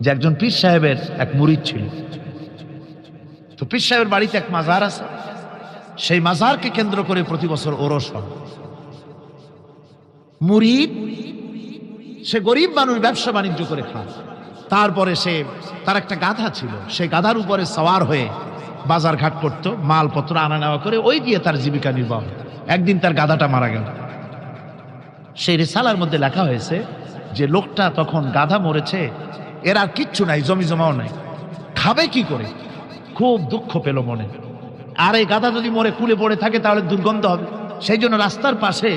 যে একজন পীর সাহেবের এক মুরিদ ছিল। তো পীর সাহেবের বাড়িতে এক মাজার আছে, সেই মাজারকে কেন্দ্র করে প্রতি বছর ওরস হয়। মুরিদ সে গরিব মানুষ, ব্যবসা বাণিজ্য করে খায়। তারপরে তার একটা গাধা ছিল, সেই গাধার উপরে সওয়ার হয়ে বাজার ঘাট করতো, মালপত্র আনা নেওয়া করে ওই দিয়ে তার জীবিকা নির্বাহ। একদিন তার গাধাটা মারা গেল। সেই রিসালার মধ্যে লেখা হয়েছে যে লোকটা তখন গাধা মরেছে, এর আর কিচ্ছু নাই, জমি জমাও নাই, খাবে কি করে, খুব দুঃখ পেল মনে। আর এই গাধা যদি মরে কুলে পড়ে থাকে তাহলে দুর্গন্ধ হবে। সেই জন্য রাস্তার পাশে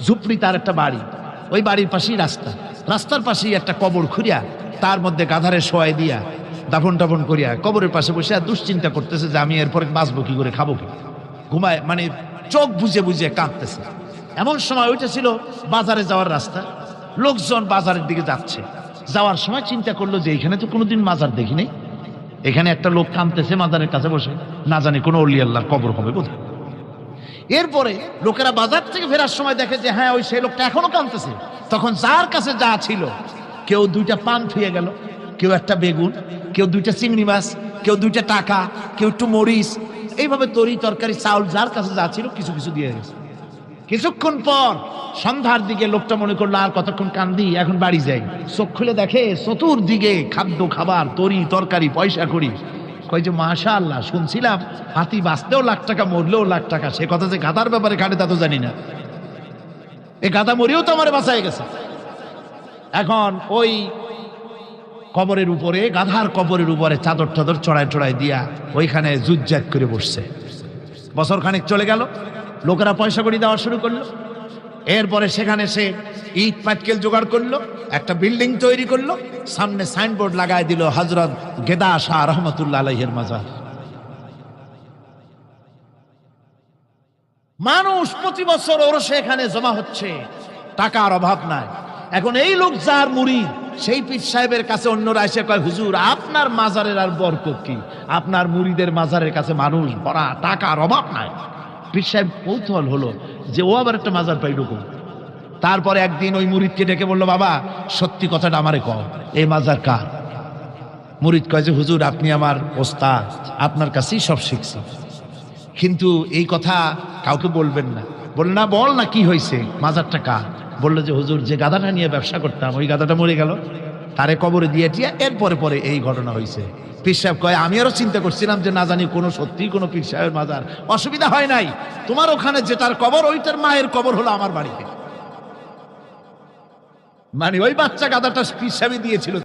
ঝুপড়ি, তার একটা বাড়ি, ওই বাড়ির পাশেই রাস্তার পাশেই একটা কবর খুঁড়িয়া তার মধ্যে গাধারে শোয়াই দিয়া দাফন টাফন করিয়া কবরের পাশে বসে আর দুশ্চিন্তা করতেছে যে আমি এরপরে বাঁচবো কি করে, খাবো কি, ঘুমায় মানে চোখ বুঝে বুঝে কাঁদতেছে। এমন সময় ওইটা ছিল বাজারে যাওয়ার রাস্তা, লোকজন বাজারের দিকে যাচ্ছে। যাওয়ার সময় চিন্তা করলো যে এখানে তো কোনোদিন মাজার দেখি নাই, এখানে একটা লোক কাঁদতেছে মাজারের কাছে বসে, না জানি কোনো অলি আল্লাহর কবর হবে বোধহয়। এরপরে লোকেরা বাজার থেকে ফেরার সময় দেখে যে হ্যাঁ, ওই সেই লোকটা এখনো কাঁদতেছে। তখন যার কাছে যা ছিল, কেউ 2টা পান থুয়ে গেল, কেউ একটা বেগুন, কেউ 2টা চিংড়ি মাছ, কেউ 2টা টাকা, কেউ একটু মরিচ, এইভাবে তরি তরকারি চাউল যার কাছে যা ছিল কিছু কিছু দিয়ে গেছে। কিছুক্ষণ পর সন্ধ্যার দিকে লোকটা মনে করলো আর কতক্ষণ কান্দি, এখন বাড়ি যাই। চোখ খুলে দেখে চতুর্দিকে খাদ্য খাবার, তরি তরকারি, পয়সা করি। কই যে মাশাআল্লাহ, শুনছিলাম হাতি বাঁচতেও লাখ টাকা, মরলেও লাখ টাকা, সে কথা যে গাধার ব্যাপারে খাটে তা তো জানি না। এই গাধা মরিও তো আমার বাঁচায় গেছে। এখন ওই কবরের উপরে, গাধার কবরের উপরে চাদর টাদর চড়ায় চড়ায় দিয়া ওইখানে জুজ্জাক করে বসছে। বছর খানেক চলে গেল, লোকেরা পয়সা করি দেওয়া শুরু করলো। এরপরে সেখানে সে ইট পাটকেল জোগাড় করলো, একটা বিল্ডিং তৈরি করলো, সামনে সাইনবোর্ড লাগায় দিল হযরত গেদা শাহ রহমতুল্লাহ আলাইহির মাজার। মানুষ প্রতি বছর ওরসে এখানে জমা হচ্ছে, টাকার অভাব নাই। এখন এই লোক যার মুরিদ, সেই পীর সাহেবের কাছে অন্যরা এসে কয় হুজুর আপনার মাজারের আর বরকত কি, আপনার মুরিদের মাজারের কাছে মানুষ ভরা, টাকার অভাব নাই। পীর সাহেব কৌতূহল হলো যে ও আবার একটা মাজার পাইল কোন। তারপরে একদিন ওই মুরিদকে ডেকে বললো, বাবা সত্যি কথাটা আমারে কও, এই মাজার কার? মুরিদ কয় যে হুজুর আপনি আমার ওস্তাদ, আপনার কাছেই সব শিখছি, কিন্তু এই কথা কাউকে বলবেন না। বলল না, বল না কি হয়েছে, মাজারটা কার? বললো যে হুজুর যে গাধাটা নিয়ে ব্যবসা করতাম, ওই গাধাটা মরে গেল, তারে কবরে দিয়ে টিয়া এরপরে পরে এই ঘটনা হয়েছে। পীর সাহেব কয় আমি আরো চিন্তা করছিলাম যে না জানি কোনো সত্যি কোনো পীর সাহেবের মাজার। অসুবিধা হয় নাই, তোমার ওখানে যেটার কবর ওইটার মায়ের কবর হলো আমার বাড়িতে। মানে ওই বাচ্চা গাধাটা পীর সাহেব দিয়েছিল।